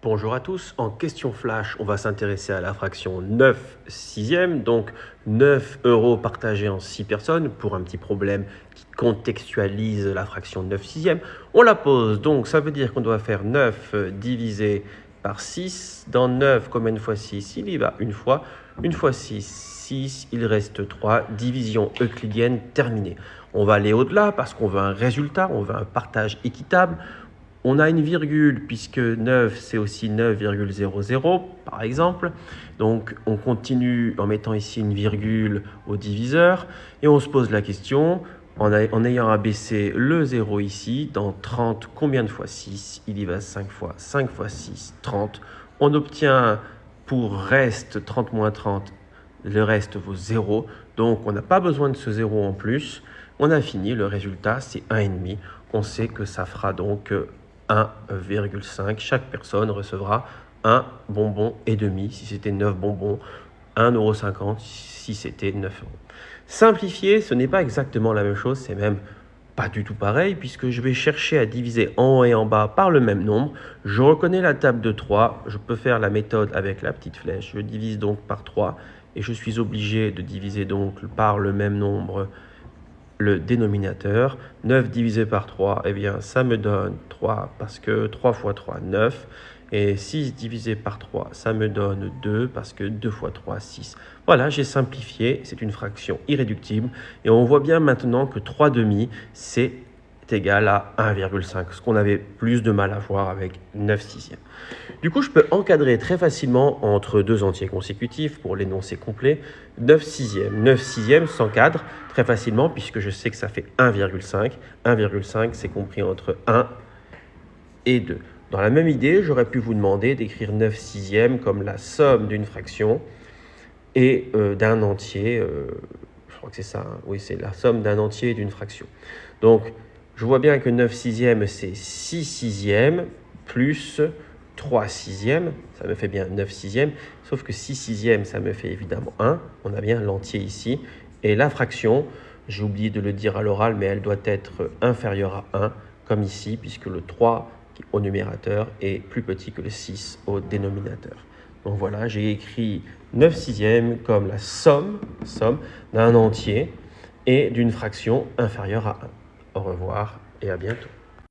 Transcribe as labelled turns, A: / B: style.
A: Bonjour à tous, en question flash, on va s'intéresser à la fraction 9 sixièmes, donc 9 euros partagés en 6 personnes pour un petit problème qui contextualise la fraction 9 sixièmes. On la pose, donc ça veut dire qu'on doit faire 9 divisé par 6. Dans 9, combien de fois 6? Il y va une fois 6, 6, il reste 3, division euclidienne terminée. On va aller au-delà parce qu'on veut un résultat, on veut un partage équitable. On a une virgule puisque 9 c'est aussi 9,00 par exemple. Donc on continue en mettant ici une virgule au diviseur et on se pose la question en ayant abaissé le 0 ici, dans 30 combien de fois 6? Il y va 5 fois 6, 30. On obtient pour reste 30 moins 30, le reste vaut 0. Donc on n'a pas besoin de ce 0 en plus. On a fini, le résultat c'est 1,5. On sait que ça fera donc 1,5. Chaque personne recevra un bonbon et demi si c'était 9 bonbons, 1,50 € si c'était 9 euros. Simplifier, ce n'est pas exactement la même chose, c'est même pas du tout pareil puisque je vais chercher à diviser en haut et en bas par le même nombre. Je reconnais la table de 3, je peux faire la méthode avec la petite flèche. Je divise donc par 3 et je suis obligé de diviser donc par le même nombre le dénominateur. 9 divisé par 3, eh bien, ça me donne 3 parce que 3 fois 3, 9. Et 6 divisé par 3, ça me donne 2 parce que 2 fois 3, 6. Voilà, j'ai simplifié, c'est une fraction irréductible. Et on voit bien maintenant que 3 demi, c'est égal à 1,5, ce qu'on avait plus de mal à voir avec 9 sixièmes. Du coup, je peux encadrer très facilement entre deux entiers consécutifs pour l'énoncé complet. 9 sixièmes. 9 sixièmes s'encadre très facilement puisque je sais que ça fait 1,5. 1,5, c'est compris entre 1 et 2. Dans la même idée, j'aurais pu vous demander d'écrire 9 sixièmes comme la somme d'une fraction et d'un entier. Je crois que c'est ça. Hein. Oui, c'est la somme d'un entier et d'une fraction. Donc, je vois bien que 9 sixièmes, c'est 6 sixièmes plus 3 sixièmes. Ça me fait bien 9 sixièmes. Sauf que 6 sixièmes, ça me fait évidemment 1. On a bien l'entier ici. Et la fraction, j'ai oublié de le dire à l'oral, mais elle doit être inférieure à 1, comme ici, puisque le 3 au numérateur est plus petit que le 6 au dénominateur. Donc voilà, j'ai écrit 9 sixièmes comme la somme d'un entier et d'une fraction inférieure à 1. Au revoir et à bientôt.